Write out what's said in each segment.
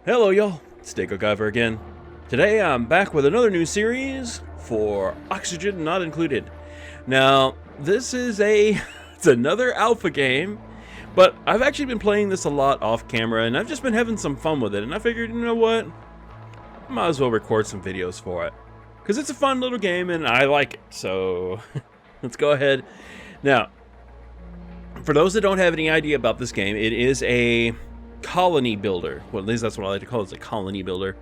Hello y'all, it's DakoGuyver again. Today I'm back with another new series for Oxygen Not Included. Now, this is it's another alpha game, but I've actually been playing this a lot off camera and I've just been having some fun with it, and I figured, you know what, I might as well record some videos for it. Because it's a fun little game and I like it, so let's go ahead. Now, for those that don't have any idea about this game, it is a colony builder. Well, at least that's what I like to call it. It's a colony builder.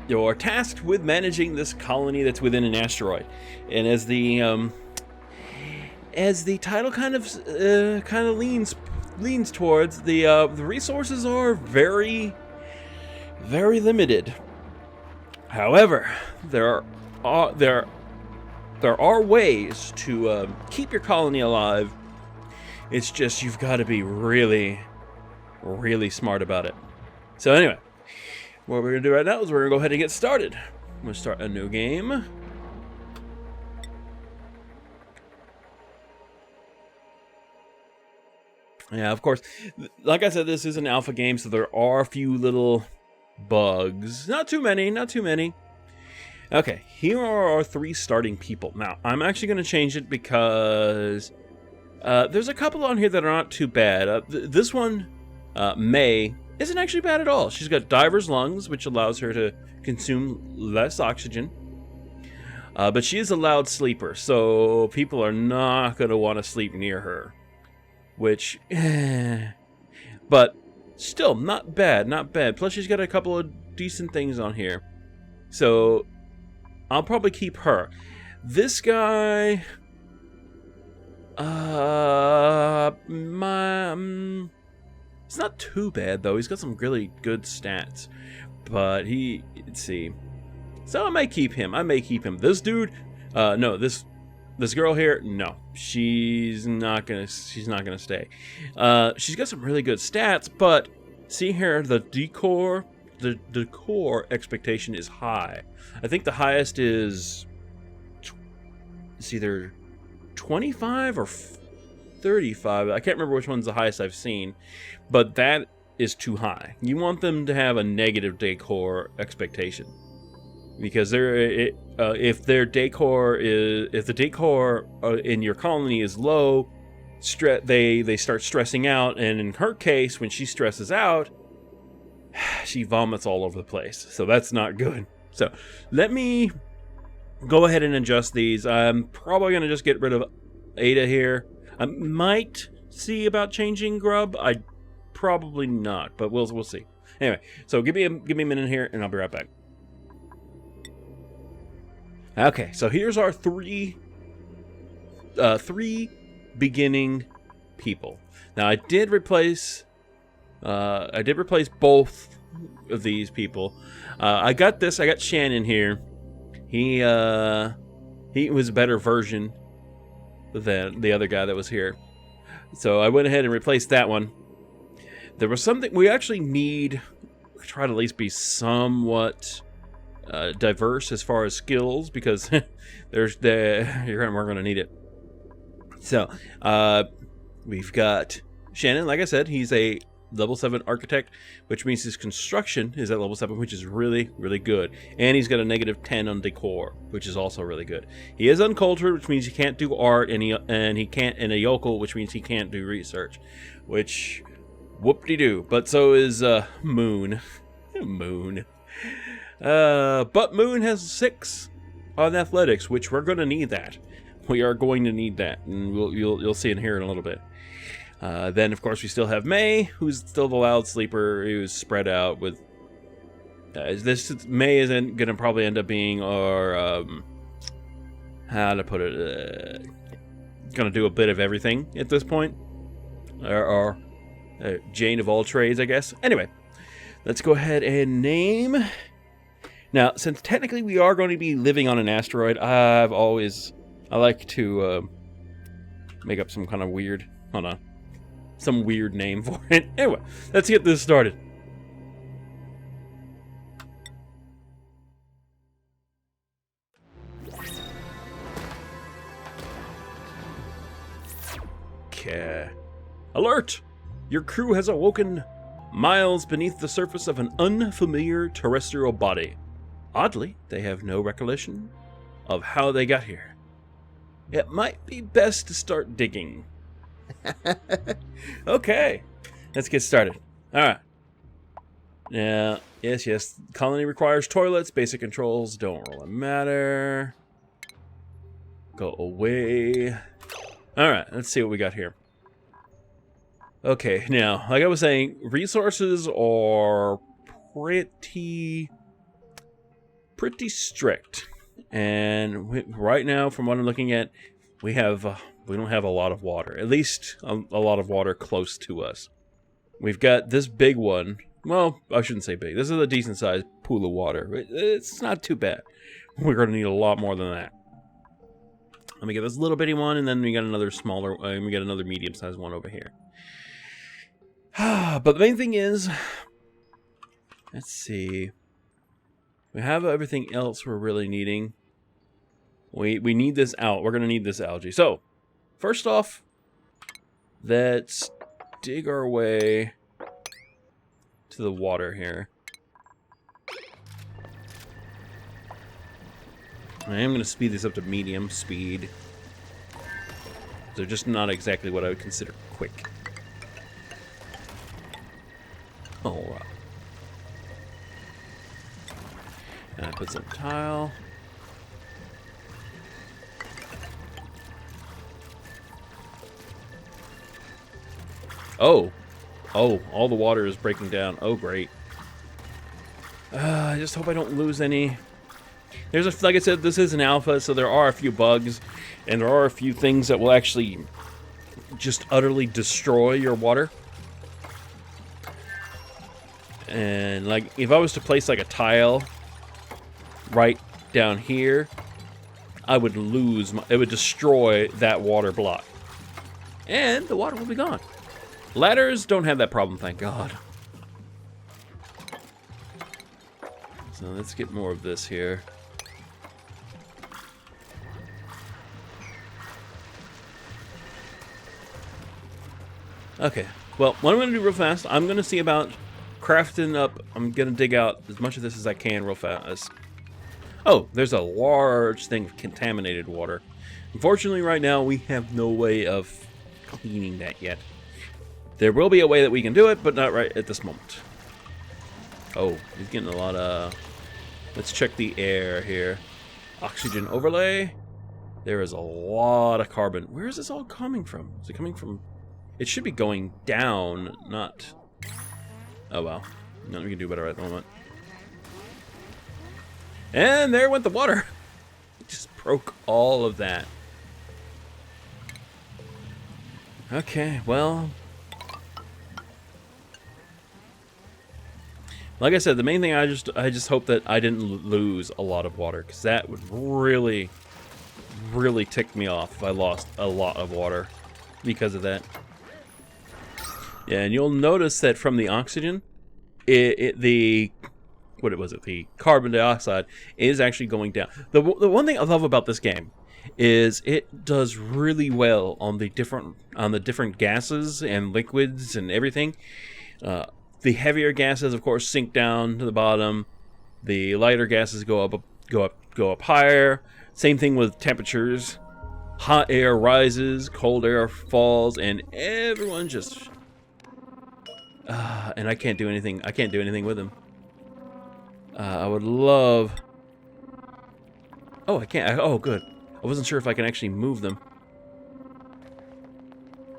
You're tasked with managing this colony that's within an asteroid, and as the title kind of leans towards, the resources are very limited. However, there are ways to keep your colony alive. It's just you've got to be really smart about it. So anyway, what we're going to do right now is we're going to go ahead and get started. I'm going to start a new game. Yeah, of course, like I said, this is an alpha game, so there are a few little bugs. Not too many. Okay, here are our 3 starting people. Now, I'm actually going to change it because there's a couple on here that are not too bad. This one, May, isn't actually bad at all. She's got diver's lungs, which allows her to consume less oxygen. But she is a loud sleeper, so people are not going to want to sleep near her. Which, but still, not bad. Plus, she's got a couple of decent things on here. So I'll probably keep her. This guy, it's not too bad though. He's got some really good stats, but let's see. So I may keep him. This dude, no, this girl here, no, she's not gonna stay. She's got some really good stats, but see here, the decor expectation is high. I think the highest is it's either 25 or 35. I can't remember which one's the highest I've seen, but that is too high. You want them to have a negative decor expectation, because if the decor in your colony is low, they start stressing out, and in her case, when she stresses out, she vomits all over the place. So that's not good. So let me go ahead and adjust these. I'm probably going to just get rid of Ada here. I might see about changing Grub. I probably not, but we'll see. Anyway, so give me a minute here, and I'll be right back. Okay, so here's our three beginning people. Now I did replace both of these people. I got Shannon here. He was a better version than the other guy that was here. So I went ahead and replaced that one. There was something we actually need. Try to at least be somewhat diverse as far as skills, because we're going to need it. So we've got Shannon. Like I said, he's a level 7 architect, which means his construction is at level 7, which is really good. And he's got a -10 on decor, which is also really good. He is uncultured, which means he can't do art, and he can't, and a yokel, which means he can't do research, which whoop-de-doo. But so is Moon. But Moon has 6 on athletics, which we're going to need that. We are going to need that, and you'll see in here in a little bit. Then, of course, we still have May, who's still the loud sleeper, who's spread out with... May isn't going to probably end up being our... how to put it? Going to do a bit of everything at this point. Or Jane of all trades, I guess. Anyway, let's go ahead and name... Now, since technically we are going to be living on an asteroid, I like to make up some kind of weird... Hold on. Some weird name for it. Anyway, let's get this started. Okay. Alert! Your crew has awoken miles beneath the surface of an unfamiliar terrestrial body. Oddly, they have no recollection of how they got here. It might be best to start digging. Okay, let's get started. Alright. Now, yes. Colony requires toilets. Basic controls don't really matter. Go away. Alright, let's see what we got here. Okay, now, like I was saying, resources are pretty strict. And right now, from what I'm looking at, we don't have a lot of water. At least a lot of water close to us. We've got this big one. Well, I shouldn't say big. This is a decent-sized pool of water. It's not too bad. We're going to need a lot more than that. Let me get this little bitty one, and then we got another smaller, we got another medium-sized one over here. But the main thing is, let's see. We have everything else we're really needing. We need this out. We're going to need this algae. So, first off, let's dig our way to the water here. I am going to speed this up to medium speed. They're just not exactly what I would consider quick. Alright. And I put some tile. Oh, all the water is breaking down. Oh, great. I just hope I don't lose any. Like I said, this is an alpha, so there are a few bugs, and there are a few things that will actually just utterly destroy your water. And like, if I was to place like a tile right down here, I would lose it would destroy that water block. And the water will be gone. Ladders don't have that problem, thank God. So let's get more of this here. Okay, well, what I'm going to do real fast, I'm going to see about crafting up. I'm going to dig out as much of this as I can real fast. Oh, there's a large thing of contaminated water. Unfortunately, right now, we have no way of cleaning that yet. There will be a way that we can do it, but not right at this moment. Oh, he's getting a lot of... Let's check the air here. Oxygen overlay. There is a lot of carbon. Where is this all coming from? Is it coming from... It should be going down, not... Oh, well. Nothing we can do better at the moment. And there went the water. It just broke all of that. Okay, well... Like I said, the main thing, I just hope that I didn't lose a lot of water, because that would really tick me off if I lost a lot of water because of that. Yeah, and you'll notice that from the oxygen, the carbon dioxide is actually going down. The one thing I love about this game is it does really well on the different gases and liquids and everything. The heavier gases, of course, sink down to the bottom. The lighter gases go up higher. Same thing with temperatures. Hot air rises, cold air falls, and everyone just... and I can't do anything. I can't do anything with them. I would love... Oh, I can't. Oh, good. I wasn't sure if I can actually move them.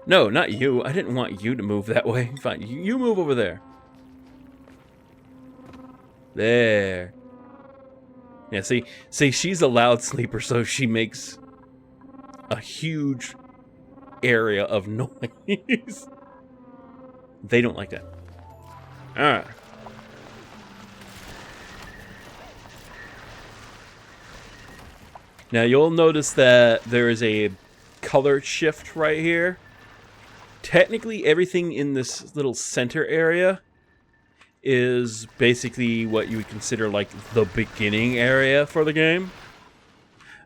No, not you. I didn't want you to move that way. Fine, you move over there. There. Yeah, see, she's a loud sleeper, so she makes a huge area of noise. They don't like that. Alright. Now, you'll notice that there is a color shift right here. Technically, everything in this little center area is basically what you would consider like the beginning area for the game.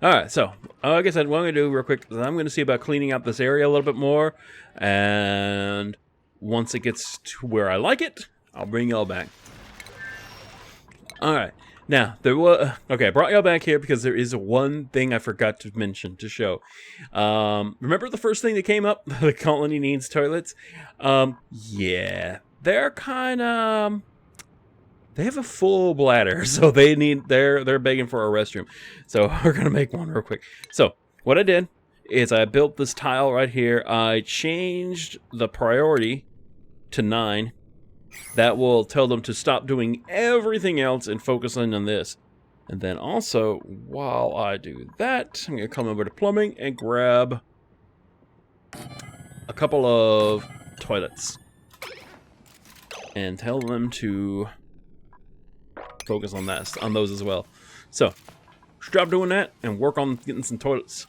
Alright, so, like I said, what I'm going to do real quick is I'm going to see about cleaning up this area a little bit more, and once it gets to where I like it, I'll bring y'all back. All right. Now, there was... Okay, I brought y'all back here because there is one thing I forgot to mention, to show. Remember the first thing that came up? The colony needs toilets? Yeah. They're kind of... They have a full bladder, so they're begging for a restroom. So we're going to make one real quick. So, what I did is I built this tile right here. I changed the priority to 9. That will tell them to stop doing everything else and focus in on this. And then also, while I do that, I'm going to come over to plumbing and grab a couple of toilets. And tell them to focus on those as well. So, stop doing that and work on getting some toilets.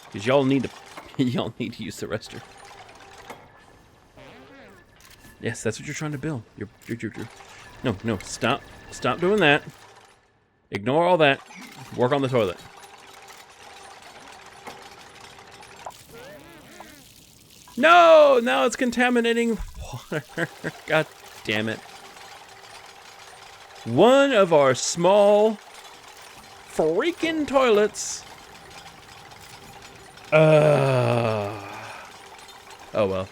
Because y'all need to use the restroom. Yes, that's what you're trying to build. No, stop doing that. Ignore all that. Work on the toilet. No, now it's contaminating water. God damn it. One of our small freaking toilets. Oh well.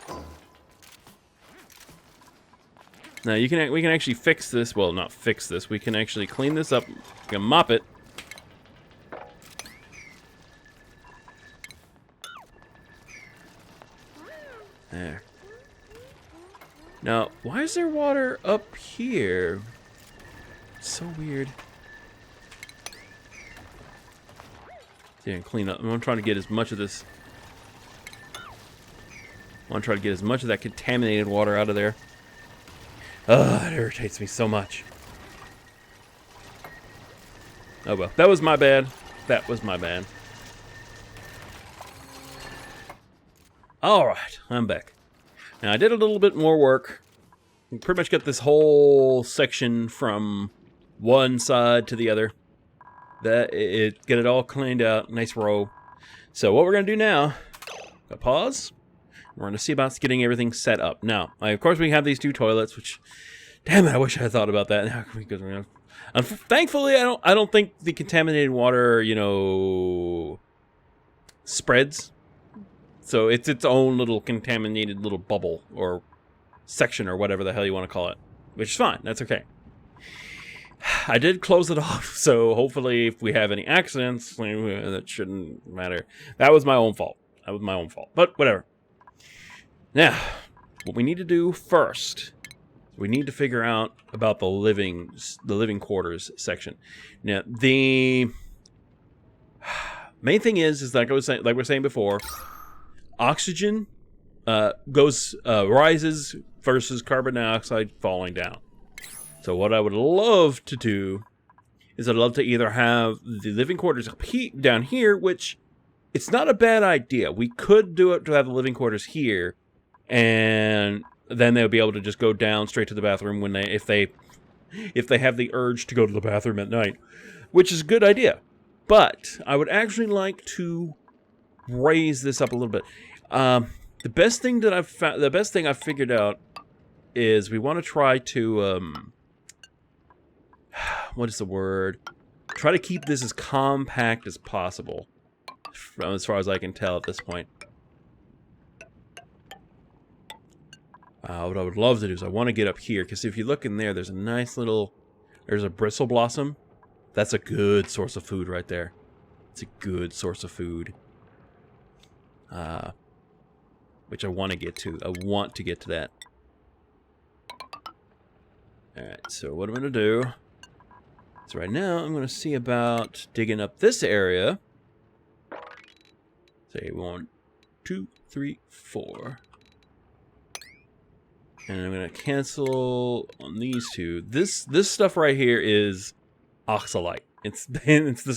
Now we can actually fix this. Well, not fix this. We can actually clean this up. We can mop it. There. Now, why is there water up here? It's so weird. Yeah, clean up. I'm trying to get as much of this. I want to try to get as much of that contaminated water out of there. Ugh, it irritates me so much. Oh well, that was my bad. That was my bad. Alright, I'm back. Now I did a little bit more work. We pretty much got this whole section from one side to the other. Get it all cleaned out, nice row. So what we're gonna do now, pause. We're gonna see about getting everything set up. Now, of course, we have these 2 toilets, which, damn it, I wish I had thought about that. Now, because we're gonna, thankfully, I don't think the contaminated water, spreads. So it's its own little contaminated little bubble or section or whatever the hell you want to call it, which is fine. That's okay. I did close it off, so hopefully, if we have any accidents, that shouldn't matter. That was my own fault. But whatever. Now, what we need to do first, we need to figure out about the living quarters section. Now, the main thing is like we were saying before, oxygen rises versus carbon dioxide falling down. So what I would love to do is I'd love to either have the living quarters down here, which it's not a bad idea. We could do it to have the living quarters here. And then they'll be able to just go down straight to the bathroom when if they have the urge to go to the bathroom at night, which is a good idea. But I would actually like to raise this up a little bit. The best thing I've figured out is we want to try to what is the word? Try to keep this as compact as possible, as far as I can tell at this point. What I would love to do is I want to get up here, because if you look in there, there's a bristle blossom. That's a good source of food right there. It's a good source of food. Which I want to get to. I want to get to that. Alright, so what I'm going to do is right now I'm going to see about digging up this area. Say 1, 2, 3, 4. And I'm gonna cancel on these 2. This stuff right here is oxalite. It's the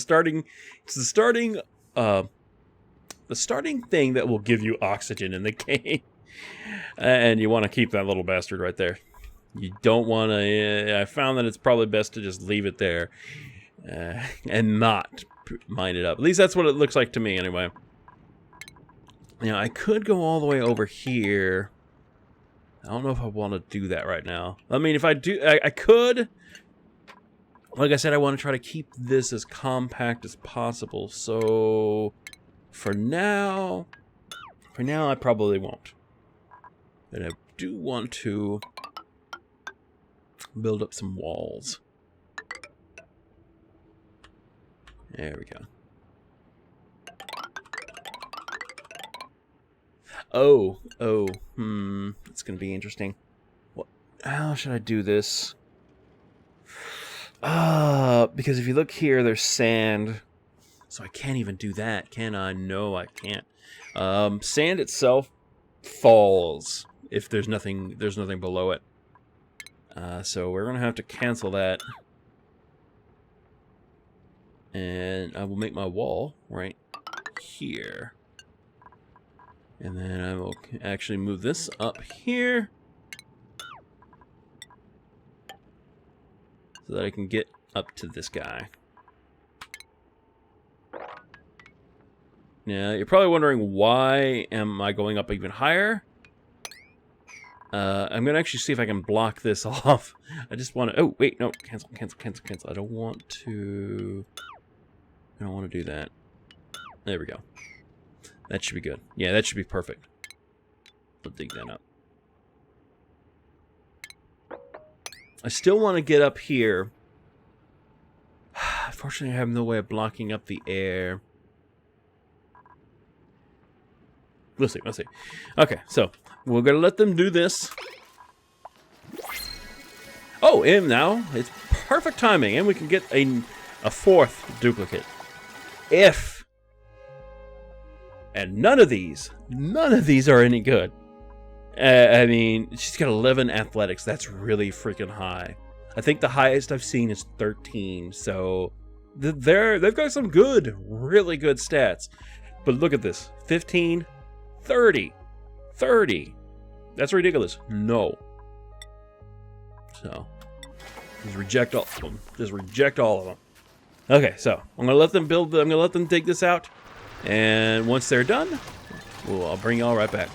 starting thing that will give you oxygen in the game. And you want to keep that little bastard right there. You don't want to. I found that it's probably best to just leave it there and not mine it up. At least that's what it looks like to me, anyway. Now I could go all the way over here. I don't know if I want to do that right now. I mean, if I do, I could. Like I said, I want to try to keep this as compact as possible. So, for now, I probably won't. But I do want to build up some walls. There we go. It's gonna be interesting. How should I do this? Because if you look here, there's sand. So I can't even do that, can I? No, I can't. Sand itself falls if there's nothing below it. So we're gonna have to cancel that. And I will make my wall right here. And then I will actually move this up here. So that I can get up to this guy. Now, you're probably wondering why am I going up even higher? I'm going to actually see if I can block this off. I just want to... Oh, wait, no. Cancel. I don't want to do that. There we go. That should be good. Yeah, that should be perfect. We'll dig that up. I still want to get up here. Unfortunately, I have no way of blocking up the air. We'll see. Okay, so we're going to let them do this. Oh, and now it's perfect timing, and we can get a fourth duplicate. If... And none of these are any good. I mean, she's got 11 athletics. That's really freaking high. I think the highest I've seen is 13. So they've got some good, really good stats. But look at this. 15, 30, 30. That's ridiculous. No. So just reject all of them. Just reject all of them. Okay, so I'm gonna let them build. I'm gonna let them dig this out. And once they're done, I'll bring y'all right back.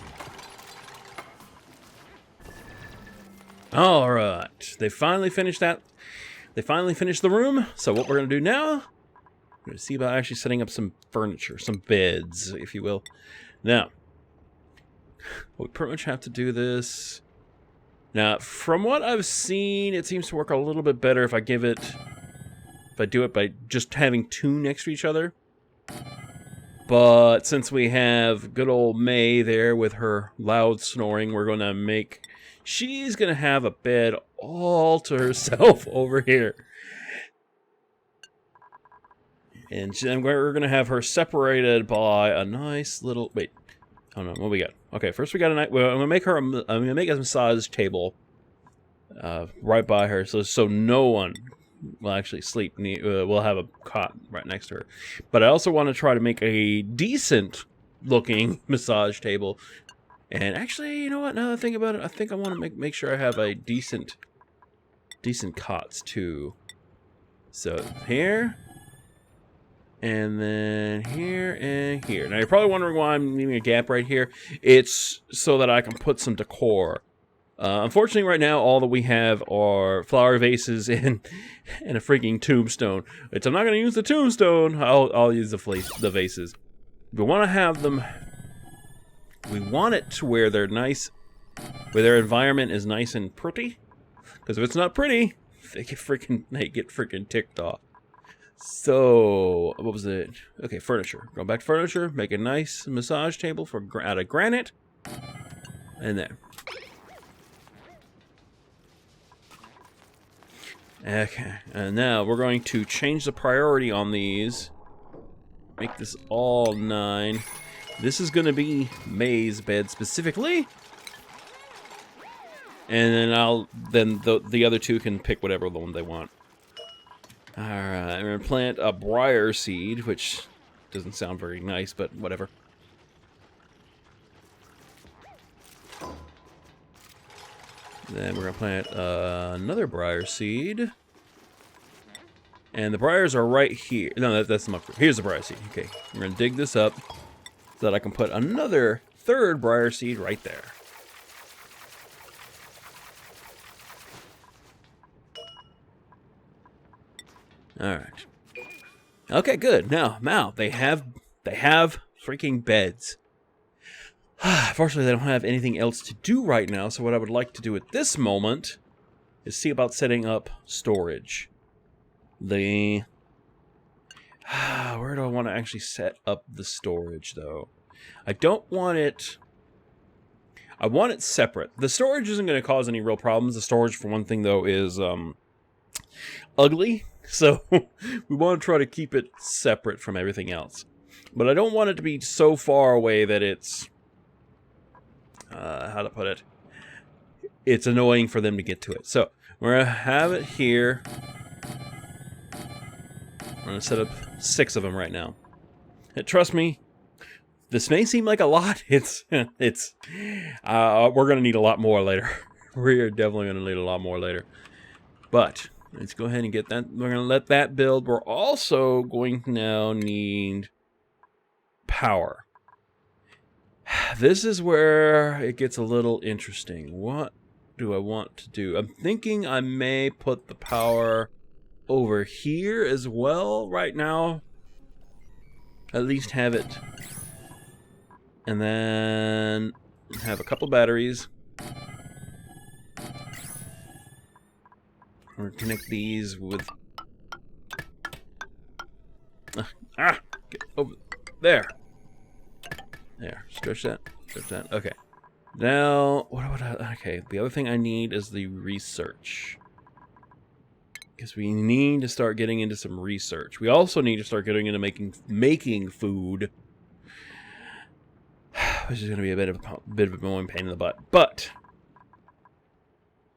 Alright, they finally finished that. They finally finished the room. So what we're going to do now, I'm going to see about actually setting up some furniture, some beds, if you will. Now, we pretty much have to do this. Now, from what I've seen, it seems to work a little bit better if I do it by just having two next to each other. But since we have good old May there with her loud snoring, we're going to make... She's going to have a bed all to herself over here. And we're going to have her separated by a nice little... Wait. Oh, no. What we got? Okay, first we got a night... Well, I'm going to make a massage table right by her so no one will actually sleep. We'll have a cot right next to her. But I also want to try to make a decent looking massage table. And actually, you know what? Now that I think about it, I think I want to make sure I have a decent cots too. So here, and then here and here. Now you're probably wondering why I'm leaving a gap right here. It's so that I can put some decor. Unfortunately, right now, all that we have are flower vases and a freaking tombstone. Which I'm not going to use the tombstone. I'll use the vases. We want to have them. We want it to where they're nice, where their environment is nice and pretty. Because if it's not pretty, they get freaking ticked off. So what was it? Okay, furniture. Go back to furniture. Make a nice massage table out of granite. And there. Okay, and now we're going to change the priority on these. Make this all 9. This is going to be May's bed specifically. And then the other two can pick whatever one they want. Alright, I'm going to plant a briar seed, which doesn't sound very nice, but whatever. Then we're going to plant another briar seed. And the briars are right here. No, that's not. Here's the briar seed. Okay, we're going to dig this up so that I can put another third briar seed right there. All right. Okay, good. Now they have freaking beds. Fortunately, they don't have anything else to do right now, so what I would like to do at this moment is see about setting up storage. Where do I want to actually set up the storage, though? I don't want it... I want it separate. The storage isn't going to cause any real problems. The storage, for one thing, though, is ugly. So we want to try to keep it separate from everything else. But I don't want it to be so far away that it's... how to put it? It's annoying for them to get to it. So we're going to have it here. I'm going to set up 6 of them right now. And trust me, this may seem like a lot. We're going to need a lot more later. We're definitely going to need a lot more later. But let's go ahead and get that. We're going to let that build. We're also going to now need power. This is where it gets a little interesting. What do I want to do? I'm thinking I may put the power over here as well right now. At least have it. And then have a couple batteries. Or connect these with... Get over there. There, stretch that, okay. Now, okay, the other thing I need is the research. Because we need to start getting into some research. We also need to start getting into making food. Which is going to be a bit of a annoying pain in the butt. But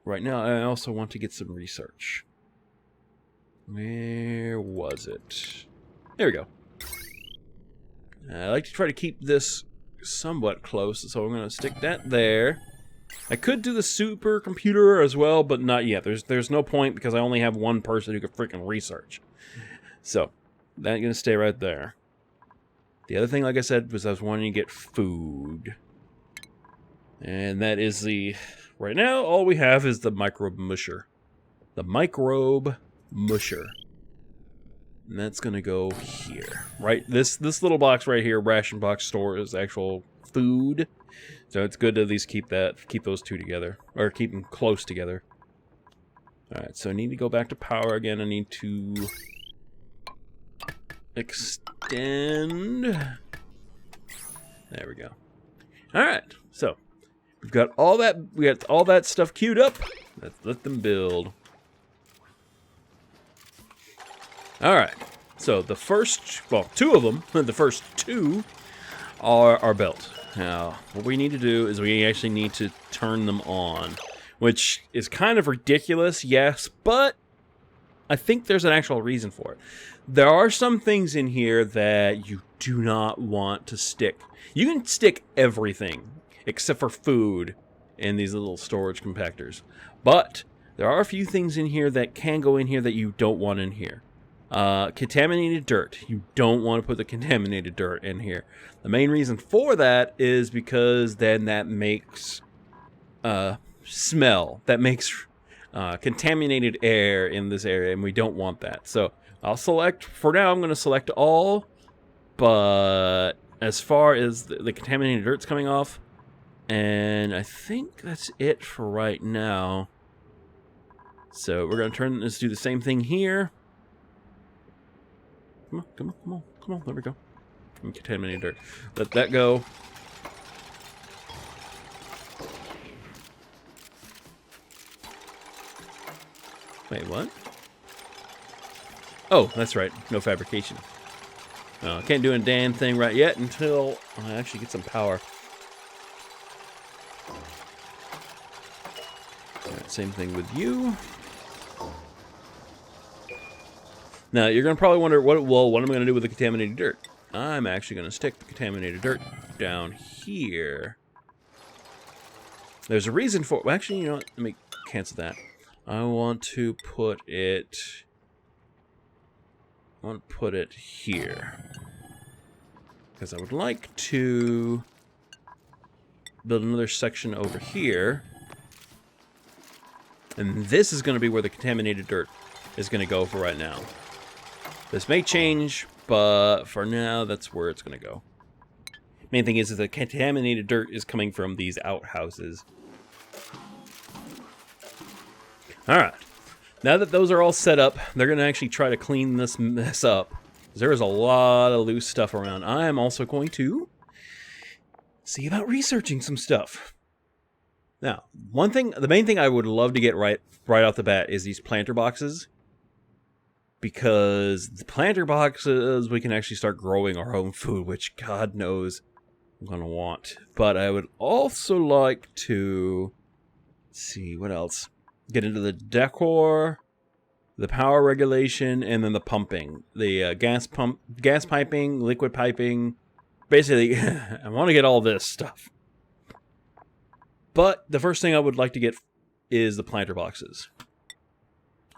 right now, I also want to get some research. Where was it? There we go. I like to try to keep this somewhat close, so I'm going to stick that there. I could do the supercomputer as well, but not yet. There's no point because I only have one person who can freaking research. So that's going to stay right there. The other thing, like I said, was I was wanting to get food. And that is right now, all we have is the microbe musher. The microbe musher. And that's going to go here. Right? This little box right here, ration box store, is actual food. So it's good to at least keep those two together. Or keep them close together. Alright, so I need to go back to power again. I need to extend. There we go. Alright, so we got all that stuff queued up. Let's let them build. Alright, so the first, well, 2 of them, the first 2 are built. Now, what we need to do is we actually need to turn them on, which is kind of ridiculous, yes, but I think there's an actual reason for it. There are some things in here that you do not want to stick. You can stick everything except for food in these little storage compactors, but there are a few things in here that can go in here that you don't want in here. Contaminated dirt. You don't want to put the contaminated dirt in here. The main reason for that is because then that makes smell. That makes contaminated air in this area, and we don't want that. So I'll select, for now I'm going to select all, but as far as the contaminated dirt's coming off, and I think that's it for right now. So we're going to let's do the same thing here. Come on, there we go. Contaminated dirt. Let that go. Wait, what? Oh, that's right. No fabrication. I can't do a damn thing right yet until I actually get some power. Right, same thing with you. Now, you're going to probably wonder, what am I going to do with the contaminated dirt? I'm actually going to stick the contaminated dirt down here. There's a reason for it. Well, actually, you know what? Let me cancel that. I want to put it here. Because I would like to build another section over here. And this is going to be where the contaminated dirt is going to go for right now. This may change, but for now, that's where it's going to go. Main thing is the contaminated dirt is coming from these outhouses. Alright. Now that those are all set up, they're going to actually try to clean this mess up. There is a lot of loose stuff around. I am also going to see about researching some stuff. Now, the main thing I would love to get right off the bat is these planter boxes. Because the planter boxes, we can actually start growing our own food, which God knows I'm going to want. But I would also like to, let's see, what else? Get into the decor, the power regulation, and then the pumping. The gas piping, liquid piping. Basically, I want to get all this stuff. But the first thing I would like to get is the planter boxes.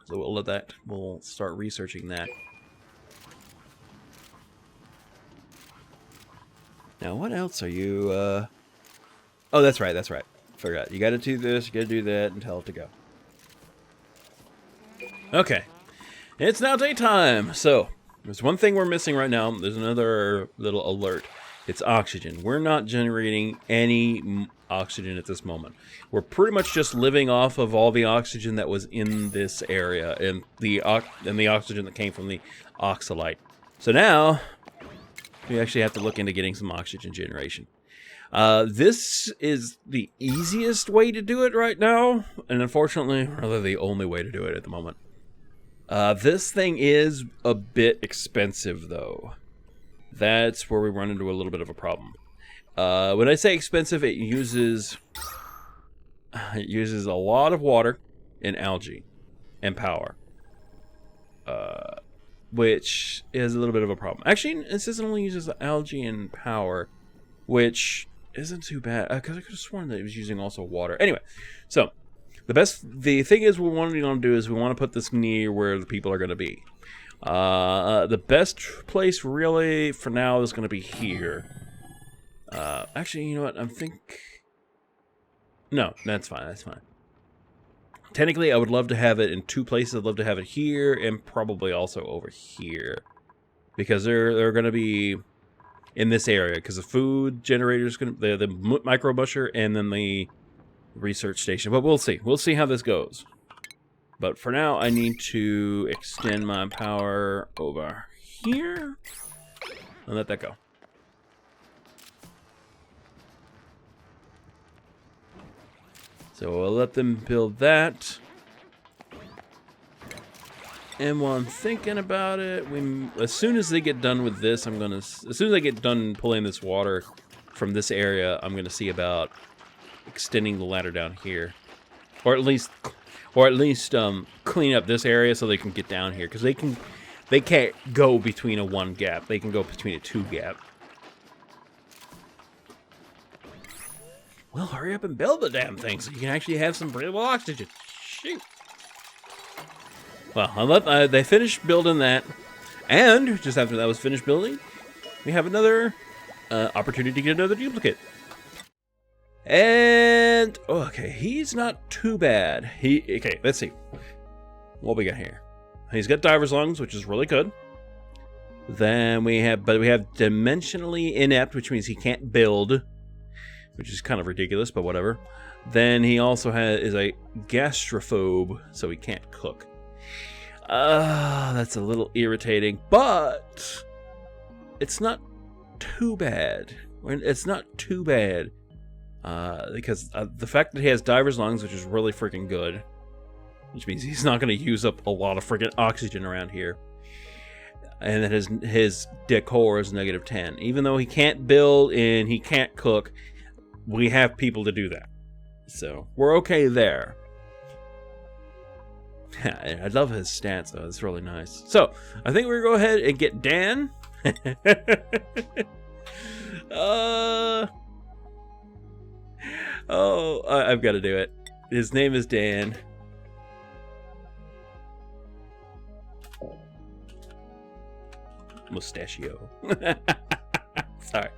So we'll start researching that. Now, what else are you, Oh, that's right. Forgot. You gotta do this, you gotta do that, and tell it to go. Okay. It's now daytime, so there's one thing we're missing right now. There's another little alert. It's oxygen. We're not generating any oxygen at this moment. We're pretty much just living off of all the oxygen that was in this area and the oxygen that came from the oxalite. So now we actually have to look into getting some oxygen generation. This is the easiest way to do it right now, and unfortunately, rather the only way to do it at the moment. This thing is a bit expensive, though. That's where we run into a little bit of a problem. When I say expensive, it uses a lot of water and algae and power, which is a little bit of a problem. Actually, it says it only uses algae and power, which isn't too bad, because I could have sworn that it was using also water. Anyway, so the thing is, we want to do is we want to put this near where the people are going to be. The best place really for now is going to be here. Actually, you know what? No, that's fine. Technically, I would love to have it in two places. I'd love to have it here and probably also over here, because they're going to be in this area. Because the food generator is going to the micro busher and then the research station. But we'll see. We'll see how this goes. But for now, I need to extend my power over here and let that go. So we'll let them build that. And while I'm thinking about it, as soon as they get done with this, as soon as I get done pulling this water from this area, I'm gonna see about extending the ladder down here, or at least clean up this area so they can get down here, because they can't go between a 1 gap. They can go between a 2 gap. Well, hurry up and build the damn thing so you can actually have some breathable oxygen. Shoot. Well, they finished building that, and just after that was finished building, we have another opportunity to get another duplicate. And okay, he's not too bad. Okay, let's see what we got here. He's got diver's lungs, which is really good. Then we have dimensionally inept, which means he can't build, which is kind of ridiculous, but whatever. Then he also is a gastrophobe, so he can't cook. That's a little irritating, but it's not too bad. It's not too bad. Because the fact that he has diver's lungs, which is really freaking good, which means he's not going to use up a lot of freaking oxygen around here, and that his decor is -10. Even though he can't build and he can't cook, we have people to do that, so we're okay there. I love his stats, though. It's really nice. So I think we're gonna go ahead and get Dan. I've got to do it. His name is Dan. Mustachio. Sorry.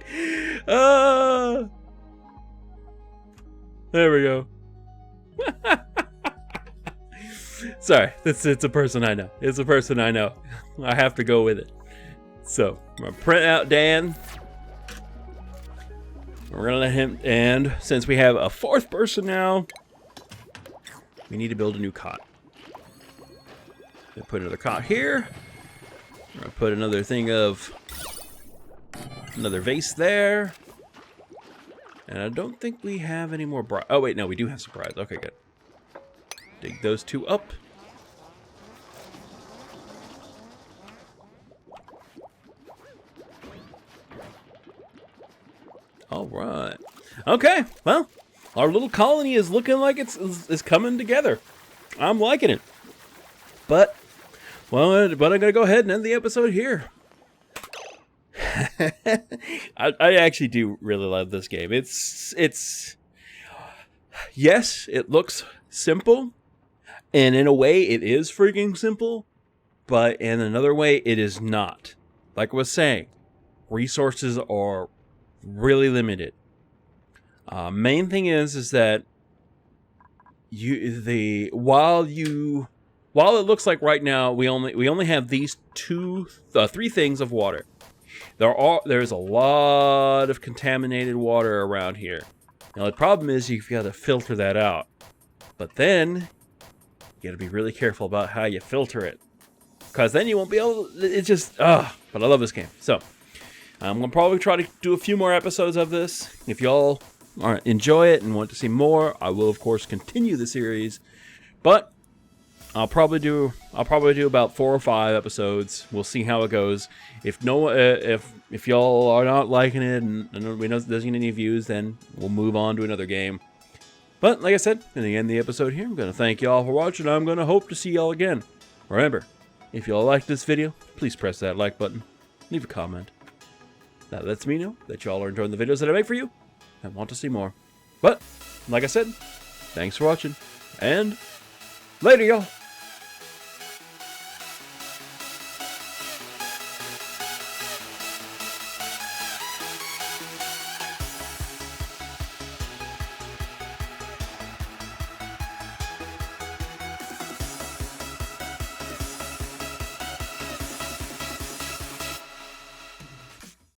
There we go. Sorry, it's a person I know. It's a person I know. I have to go with it. So I'm gonna print out Dan. We're gonna let him, and since we have a 4th person now, we need to build a new cot. Gonna put another cot here. We're gonna put another thing of another vase there. And I don't think we have any more brides. Oh wait, no, we do have some brides. Okay, good. Dig those 2 up. All right. Okay. Well, our little colony is looking like it's coming together. I'm liking it. But I'm gonna go ahead and end the episode here. I actually do really love this game. It's yes, it looks simple, and in a way, it is freaking simple. But in another way, it is not. Like I was saying, resources are really limited. Main thing is that while it looks like right now we only have these 3 things of water. There's a lot of contaminated water around here. Now the problem is you've got to filter that out. But then you got to be really careful about how you filter it, because then you won't be able to, it's just but I love this game. So I'm going to probably try to do a few more episodes of this. If y'all enjoy it and want to see more, I will, of course, continue the series. But I'll probably do about 4 or 5 episodes. We'll see how it goes. If y'all are not liking it and we know it doesn't get any views, then we'll move on to another game. But like I said, in the end of the episode here, I'm going to thank y'all for watching. I'm going to hope to see y'all again. Remember, if y'all liked this video, please press that like button. Leave a comment. That lets me know that y'all are enjoying the videos that I make for you and want to see more. But, like I said, thanks for watching, and later, y'all.